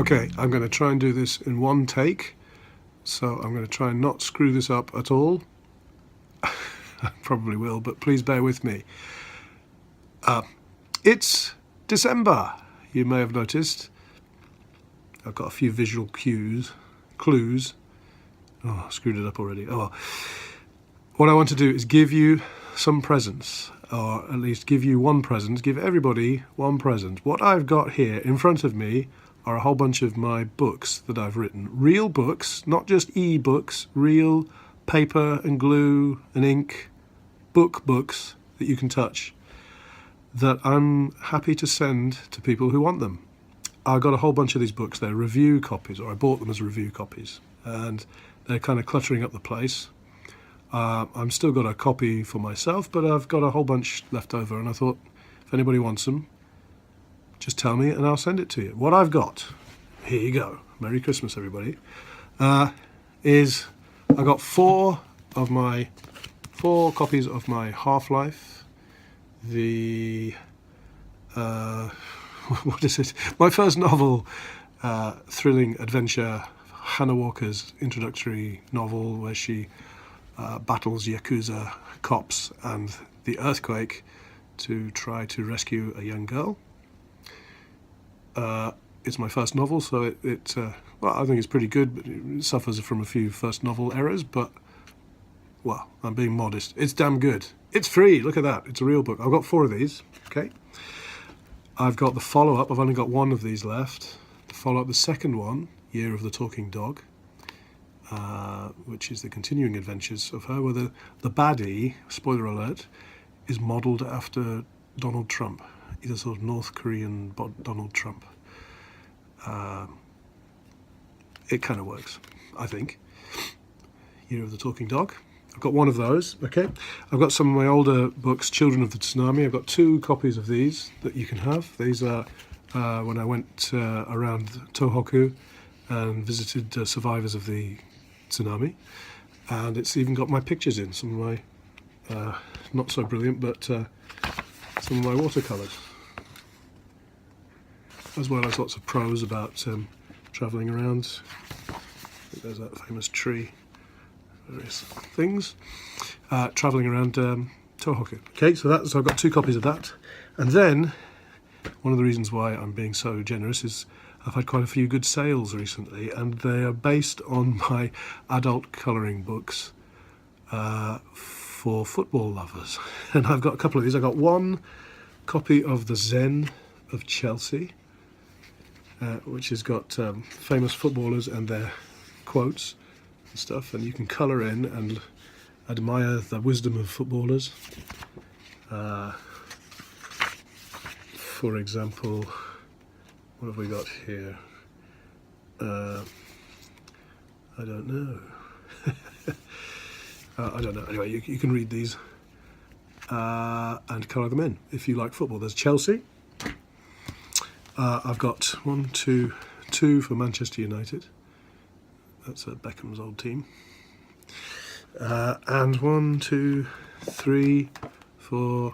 Okay, I'm going to try and do this in one take, so I'm going to try and not screw this up at all. I probably will, but please bear with me. It's December, you may have noticed. I've got a few visual clues. Oh, I screwed it up already. Oh well. What I want to do is give you some presents, or at least give you one present, give everybody one present. What I've got here in front of me are a whole bunch of my books that I've written. Real books, not just e-books, real paper and glue and ink books that you can touch, that I'm happy to send to people who want them. I got a whole bunch of these books. They're review copies, or I bought them as review copies, and they're kind of cluttering up the place. I've still got a copy for myself, but I've got a whole bunch left over, and I thought if anybody wants them, just tell me and I'll send it to you. What I've got, here you go, Merry Christmas everybody, is I got four copies of my Half-Life, the what is it? My first novel, thrilling adventure, Hannah Walker's introductory novel where she battles Yakuza cops and the earthquake to try to rescue a young girl. It's my first novel, so well, I think it's pretty good, but it suffers from a few first novel errors, but, well, I'm being modest. It's damn good. It's free, look at that. It's a real book. I've got 4 of these, okay? I've got the follow-up. I've only got 1 of these left. The follow-up, the second one, Year of the Talking Dog, which is the continuing adventures of her, where the baddie, spoiler alert, is modelled after Donald Trump. He's a sort of North Korean Donald Trump. It kind of works, I think. Year of the Talking Dog. I've got 1 of those, okay? I've got some of my older books, Children of the Tsunami. I've got 2 copies of these that you can have. These are when I went around Tohoku and visited survivors of the tsunami. And it's even got my pictures in, some of my, not so brilliant, but some of my watercolours. As well as lots of prose about travelling around. I think there's that famous tree. Various things. Travelling around Tohoku. Okay, so I've got 2 copies of that. And then, one of the reasons why I'm being so generous is I've had quite a few good sales recently, and they are based on my adult colouring books for football lovers. And I've got a couple of these. I've got 1 copy of The Zen of Chelsea, which has got famous footballers and their quotes and stuff, and you can colour in and admire the wisdom of footballers. For example, what have we got here? I don't know. I don't know. Anyway, you can read these and colour them in if you like football. There's Chelsea. I've got 1, 2, 2 for Manchester United. That's Beckham's old team. And 1, 2, 3 for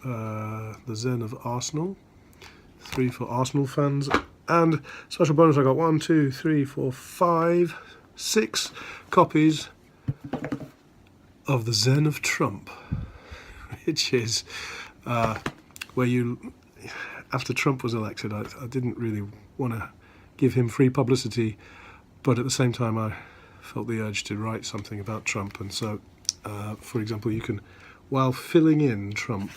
the Zen of Arsenal. 3 for Arsenal fans. And special bonus, I got 1, 2, 3, 4, 5, 6 copies of the Zen of Trump, which is where you, after Trump was elected, I didn't really want to give him free publicity, but at the same time I felt the urge to write something about Trump. And so, for example, you can, while filling in Trump,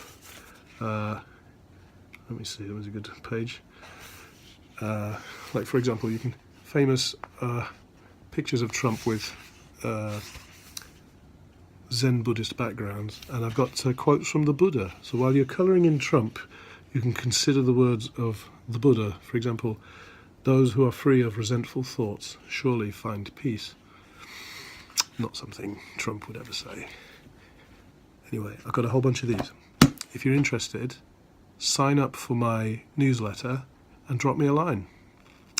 let me see, there was a good page. Like, for example, you can, famous pictures of Trump with Zen Buddhist backgrounds, and I've got quotes from the Buddha. So while you're colouring in Trump, you can consider the words of the Buddha. For example, those who are free of resentful thoughts surely find peace. Not something Trump would ever say. Anyway, I've got a whole bunch of these. If you're interested, sign up for my newsletter and drop me a line.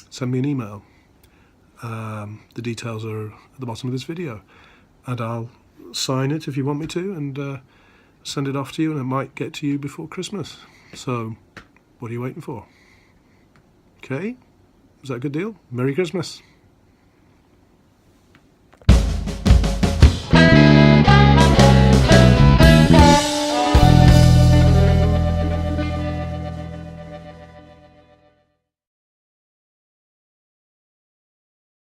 Send me an email. The details are at the bottom of this video. And I'll sign it if you want me to, and send it off to you, and it might get to you before Christmas. So, what are you waiting for? Okay? Was that a good deal? Merry Christmas.